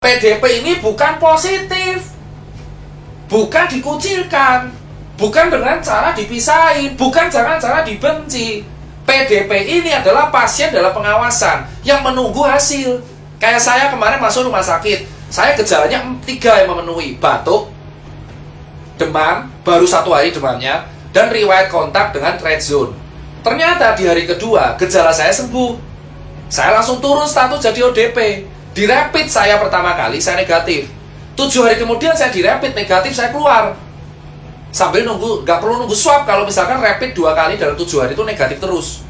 PDP ini bukan positif, bukan dikucilkan, bukan dengan cara dipisahin, bukan dengan cara dibenci. PDP ini adalah pasien dalam pengawasan yang menunggu hasil. Kayak saya kemarin masuk rumah sakit, saya gejalanya 3 yang memenuhi: batuk, demam, baru 1 hari demamnya, dan riwayat kontak dengan red zone. Ternyata di hari kedua gejala saya sembuh. Saya langsung turun status jadi ODP. Di rapid saya pertama kali saya negatif. 7 hari kemudian saya di rapid negatif, saya keluar. Sambil nunggu, nggak perlu nunggu swab kalau misalkan rapid 2 kali dalam 7 hari itu negatif terus.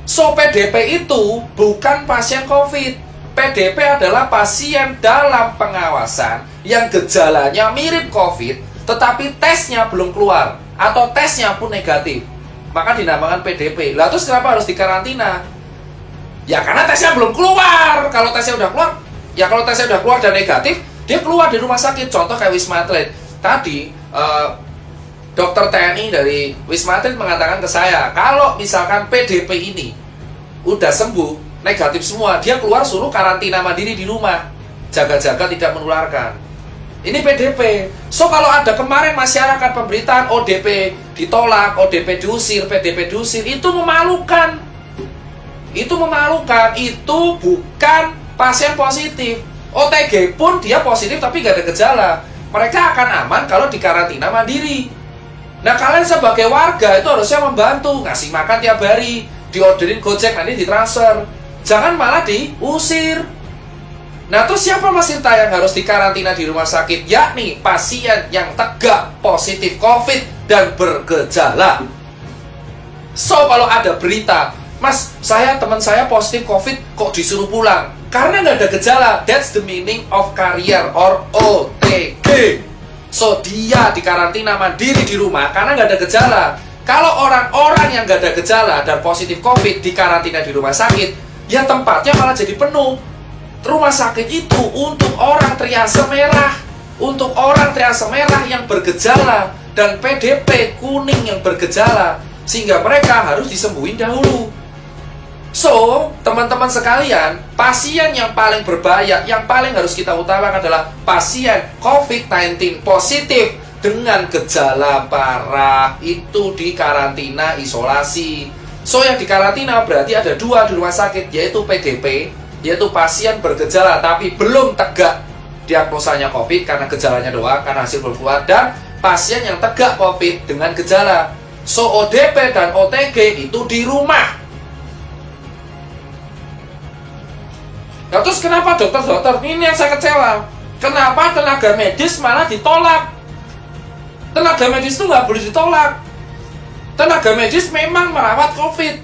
So PDP itu bukan pasien COVID. PDP adalah pasien dalam pengawasan yang gejalanya mirip COVID, tetapi tesnya belum keluar atau tesnya pun negatif. Maka dinamakan PDP. Lah terus kenapa harus dikarantina? Ya karena tesnya belum keluar. Kalau tesnya udah keluar, ya kalau tesnya udah keluar dan negatif, dia keluar di rumah sakit. Contoh kayak Wisma Atlet. Tadi dokter TNI dari Wisma Atlet mengatakan ke saya, kalau misalkan PDP ini udah sembuh, negatif semua, dia keluar suruh karantina mandiri di rumah, jaga-jaga tidak menularkan. Ini PDP. So kalau ada kemarin masyarakat pemberitaan ODP ditolak, ODP diusir, PDP diusir, itu memalukan. Itu memalukan, itu bukan pasien positif. OTG pun dia positif tapi gak ada gejala. Mereka akan aman kalau dikarantina mandiri. Nah kalian sebagai warga itu harusnya membantu, ngasih makan tiap hari, diorderin Gojek, nanti ditransfer. Jangan malah diusir. Nah terus siapa Mas Tirta yang harus dikarantina di rumah sakit? Yakni pasien yang tegak positif COVID dan bergejala. So kalau ada berita, Mas, teman saya positif COVID kok disuruh pulang? Karena nggak ada gejala. That's the meaning of carrier or OTG. So dia dikarantina mandiri di rumah karena nggak ada gejala. Kalau orang-orang yang nggak ada gejala dan positif COVID dikarantina di rumah sakit, ya tempatnya malah jadi penuh. Rumah sakit itu untuk orang triase merah, untuk orang triase merah yang bergejala dan PDP kuning yang bergejala, sehingga mereka harus disembuhin dahulu. So, teman-teman sekalian, pasien yang paling berbahaya, yang paling harus kita utamakan adalah pasien COVID-19 positif dengan gejala parah. Itu dikarantina isolasi. So, yang dikarantina berarti ada 2 di rumah sakit, yaitu PDP, yaitu pasien bergejala tapi belum tegak diagnosanya COVID karena gejalanya doang, karena hasil belum keluar, dan pasien yang tegak COVID dengan gejala. So, ODP dan OTG itu di rumah. Nah terus kenapa dokter-dokter, ini yang saya kecewa, kenapa tenaga medis malah ditolak? Tenaga medis itu nggak boleh ditolak. Tenaga medis memang merawat COVID,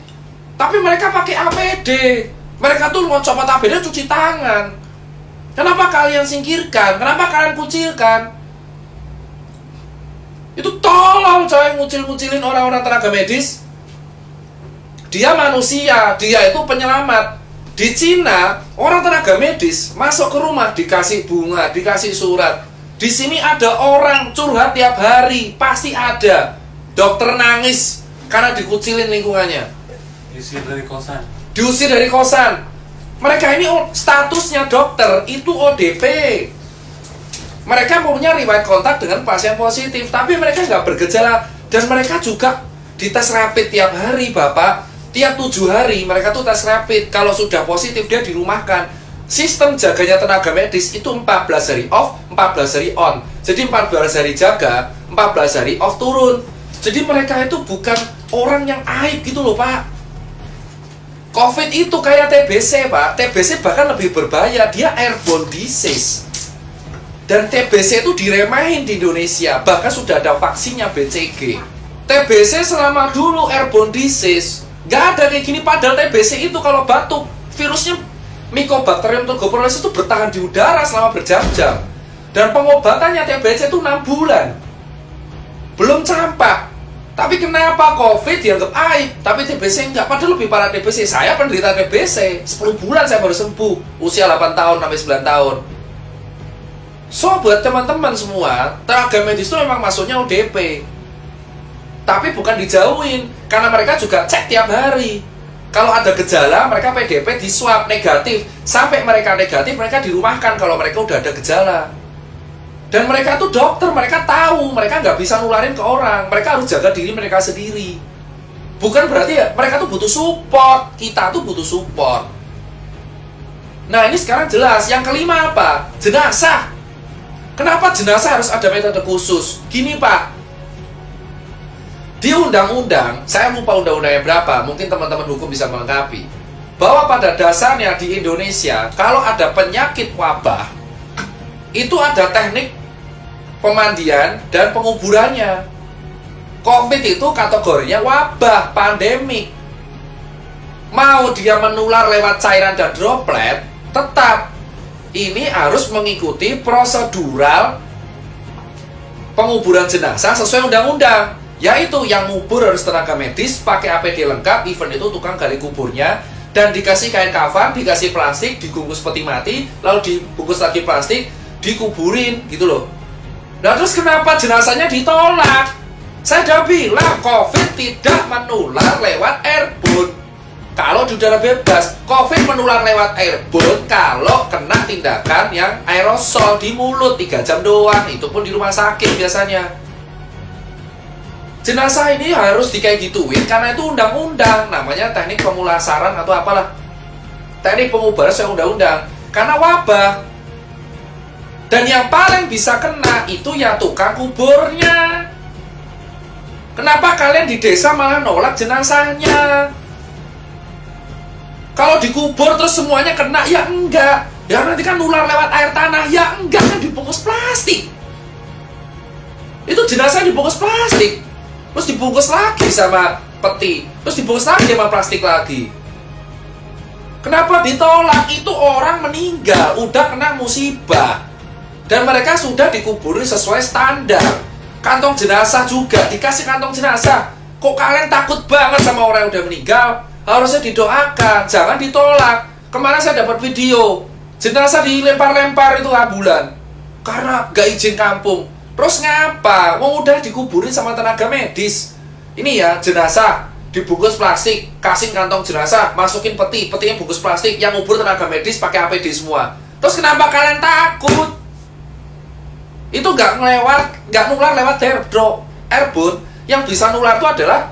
tapi mereka pakai APD. Mereka tuh mau copot APD cuci tangan. Kenapa kalian singkirkan? Kenapa kalian kucilkan? Itu tolong coy, ngucil-ngucilin orang-orang tenaga medis. Dia manusia, dia itu penyelamat. Di Cina, orang tenaga medis masuk ke rumah dikasih bunga, dikasih surat. Di sini ada orang curhat tiap hari, pasti ada. Dokter nangis karena dikucilin lingkungannya. Diusir dari kosan. Diusir dari kosan. Mereka ini statusnya dokter, itu ODP. Mereka punya riwayat kontak dengan pasien positif, tapi mereka nggak bergejala. Dan mereka juga dites rapid tiap hari, Bapak. Tiap 7 hari mereka tuh tes rapid. Kalau sudah positif dia dirumahkan. Sistem jaganya tenaga medis itu 14 hari off, 14 hari on. Jadi 14 hari jaga, 14 hari off turun. Jadi mereka itu bukan orang yang aib gitu loh Pak. COVID itu kayak TBC Pak. TBC bahkan lebih berbahaya, dia airborne disease. Dan TBC itu diremehin di Indonesia. Bahkan sudah ada vaksinnya BCG. TBC selama dulu airborne disease, gak ada kayak gini. Padahal TBC itu kalau batuk, virusnya Mycobacterium tuberculosis itu bertahan di udara selama berjam-jam. Dan pengobatannya TBC itu 6 bulan. Belum campak. Tapi kenapa COVID dianggap aib, tapi TBC enggak? Padahal lebih parah TBC. Saya penderita TBC, 10 bulan saya baru sembuh. Usia 8 tahun sampai 9 tahun. So, buat teman-teman semua, tenaga medis itu memang masuknya ODP. Tapi bukan dijauhin, karena mereka juga cek tiap hari. Kalau ada gejala, mereka PDP di swab negatif. Sampai mereka negatif, mereka dirumahkan kalau mereka udah ada gejala. Dan mereka tuh dokter, mereka tahu, mereka nggak bisa nularin ke orang. Mereka harus jaga diri mereka sendiri. Bukan berarti ya, mereka tuh butuh support. Kita tuh butuh support. Nah ini sekarang jelas. Yang kelima apa? Jenazah. Kenapa jenazah harus ada metode khusus? Gini Pak, di undang-undang, saya lupa undang-undangnya berapa, mungkin teman-teman hukum bisa melengkapi, bahwa pada dasarnya di Indonesia, kalau ada penyakit wabah, itu ada teknik pemandian dan penguburannya. COVID itu kategorinya wabah, pandemik. Mau dia menular lewat cairan dan droplet, tetap ini harus mengikuti prosedural penguburan jenazah sesuai undang-undang. Yaitu yang ngubur harus tenaga medis, pakai APD lengkap, even itu tukang gali kuburnya, dan dikasih kain kafan, dikasih plastik, dibungkus peti mati, lalu dibungkus lagi plastik, dikuburin, gitu loh. Nah terus kenapa jenazahnya ditolak? Saya udah bilang, COVID tidak menular lewat airborne. Kalau di udara bebas, COVID menular lewat airborne kalau kena tindakan yang aerosol di mulut 3 jam doang, itu pun di rumah sakit biasanya. Jenazah ini harus kayak gituin karena itu undang-undang, namanya teknik pemulasaran atau apalah, teknik pengubaran sesuai undang-undang, karena wabah. Dan yang paling bisa kena itu ya tukang kuburnya. Kenapa kalian di desa malah nolak jenazahnya? Kalau dikubur terus semuanya kena, ya enggak. Ya nanti kan nular lewat air tanah, ya enggak, kan dibungkus plastik. Itu jenazah dibungkus plastik, terus dibungkus lagi sama peti, terus dibungkus lagi sama plastik lagi. Kenapa ditolak? Itu orang meninggal, udah kena musibah, dan mereka sudah dikuburi sesuai standar. Kantong jenazah juga dikasih kantong jenazah. Kok kalian takut banget sama orang yang udah meninggal? Harusnya didoakan, jangan ditolak. Kemarin saya dapat video jenazah dilempar-lempar itu ambulan karena gak izin kampung. Terus ngapa? Wong udah dikuburin sama tenaga medis. Ini ya jenazah dibungkus plastik, kasih kantong jenazah, masukin peti, petinya bungkus plastik, yang ngubur tenaga medis pakai APD semua. Terus kenapa kalian takut? Itu nggak nular lewat airborne. Yang bisa nular itu adalah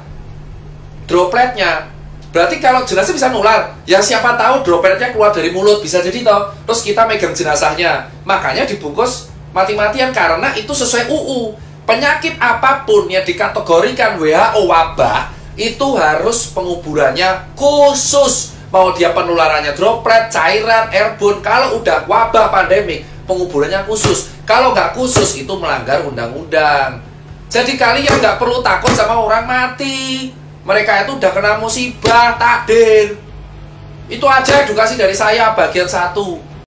dropletnya. Berarti kalau jenazah bisa nular, ya siapa tahu dropletnya keluar dari mulut, bisa jadi toh. Terus kita megang jenazahnya, makanya dibungkus mati-matian karena itu sesuai UU. Penyakit apapun yang dikategorikan WHO wabah, itu harus penguburannya khusus. Mau dia penularannya droplet, cairan, airborne, kalau udah wabah pandemik, penguburannya khusus. Kalau nggak khusus, itu melanggar undang-undang. Jadi kalian nggak perlu takut sama orang mati. Mereka itu udah kena musibah, takdir. Itu aja edukasi dari saya bagian 1.